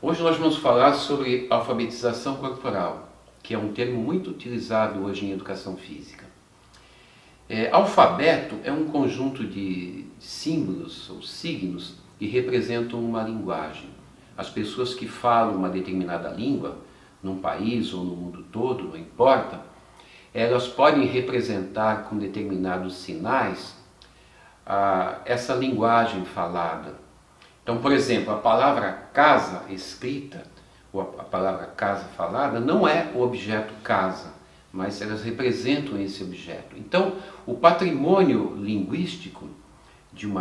Hoje nós vamos falar sobre alfabetização corporal, que é um termo muito utilizado hoje em educação física. Alfabeto é um conjunto de símbolos ou signos que representam uma linguagem. As pessoas que falam uma determinada língua, num país ou no mundo todo, não importa, elas podem representar com determinados sinais essa linguagem falada. Então, por exemplo, a palavra casa escrita, ou a palavra casa falada, não é o objeto casa, mas elas representam esse objeto. Então, o patrimônio linguístico de um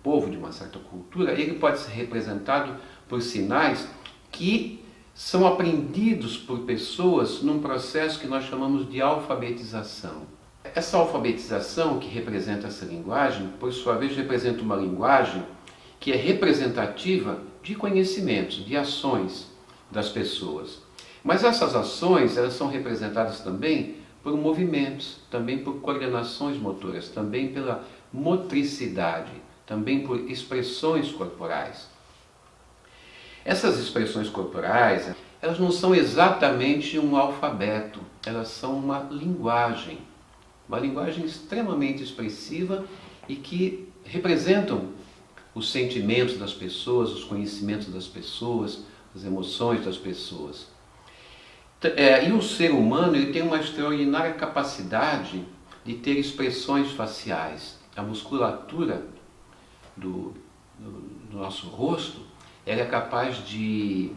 povo, de uma certa cultura, ele pode ser representado por sinais que são aprendidos por pessoas num processo que nós chamamos de alfabetização. Essa alfabetização que representa essa linguagem, por sua vez, representa uma linguagem que é representativa de conhecimentos, de ações das pessoas. Mas essas ações, elas são representadas também por movimentos, também por coordenações motoras, também pela motricidade, também por expressões corporais. Essas expressões corporais, elas não são exatamente um alfabeto, elas são uma linguagem extremamente expressiva e que representam os sentimentos das pessoas, os conhecimentos das pessoas, as emoções das pessoas. E o ser humano ele tem uma extraordinária capacidade de ter expressões faciais. A musculatura do nosso rosto ela é capaz de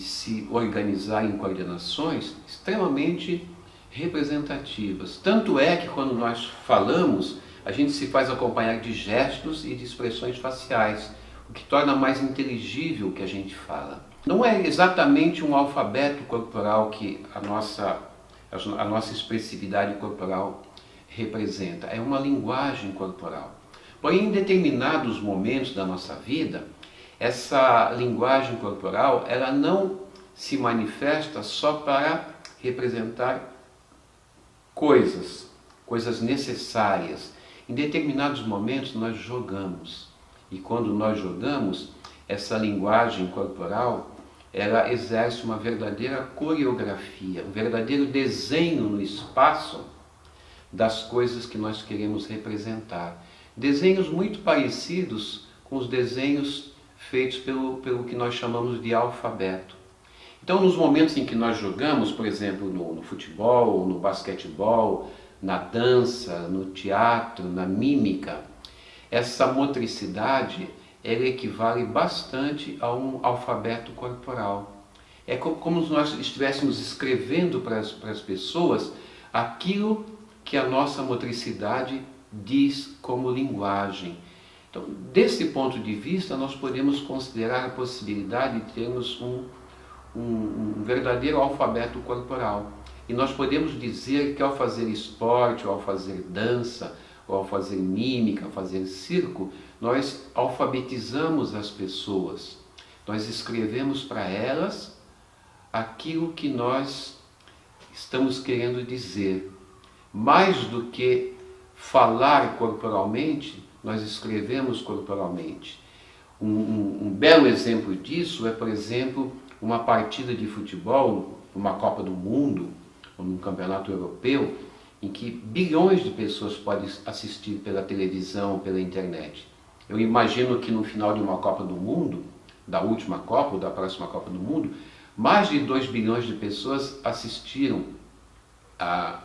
se organizar em coordenações extremamente representativas. Tanto é que quando nós falamos, a gente se faz acompanhar de gestos e de expressões faciais, o que torna mais inteligível o que a gente fala. Não é exatamente um alfabeto corporal que a nossa expressividade corporal representa, é uma linguagem corporal. Porém, em determinados momentos da nossa vida, essa linguagem corporal ela não se manifesta só para representar coisas necessárias. Em determinados momentos nós jogamos, e quando nós jogamos, essa linguagem corporal, ela exerce uma verdadeira coreografia, um verdadeiro desenho no espaço das coisas que nós queremos representar. Desenhos muito parecidos com os desenhos feitos pelo que nós chamamos de alfabeto. Então, nos momentos em que nós jogamos, por exemplo, no futebol, no basquetebol, na dança, no teatro, na mímica, essa motricidade ela equivale bastante a um alfabeto corporal. É como se nós estivéssemos escrevendo para as pessoas aquilo que a nossa motricidade diz como linguagem. Então, desse ponto de vista, nós podemos considerar a possibilidade de termos um verdadeiro alfabeto corporal. E nós podemos dizer que ao fazer esporte, ou ao fazer dança, ou ao fazer mímica, ao fazer circo, nós alfabetizamos as pessoas. Nós escrevemos para elas aquilo que nós estamos querendo dizer. Mais do que falar corporalmente, nós escrevemos corporalmente. Um belo exemplo disso é, por exemplo, uma partida de futebol, uma Copa do Mundo, ou num campeonato europeu, em que bilhões de pessoas podem assistir pela televisão, pela internet. Eu imagino que no final de uma Copa do Mundo, da última Copa ou da próxima Copa do Mundo, mais de 2 bilhões de pessoas assistiram a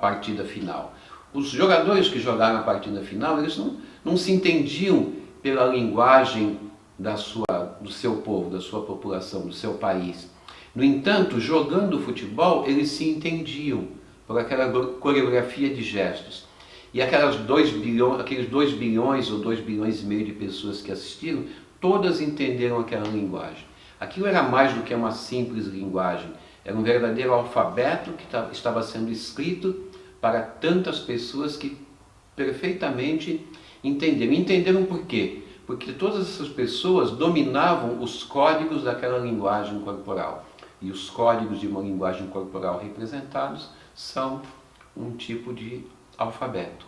partida final. Os jogadores que jogaram a partida final, eles não se entendiam pela linguagem do seu povo, da sua população, do seu país. No entanto, jogando futebol, eles se entendiam por aquela coreografia de gestos. E aqueles 2 bilhões ou 2 bilhões e meio de pessoas que assistiram, todas entenderam aquela linguagem. Aquilo era mais do que uma simples linguagem, era um verdadeiro alfabeto que estava sendo escrito para tantas pessoas que perfeitamente entenderam. Entenderam por quê? Porque todas essas pessoas dominavam os códigos daquela linguagem corporal. E os códigos de uma linguagem corporal representados são um tipo de alfabeto.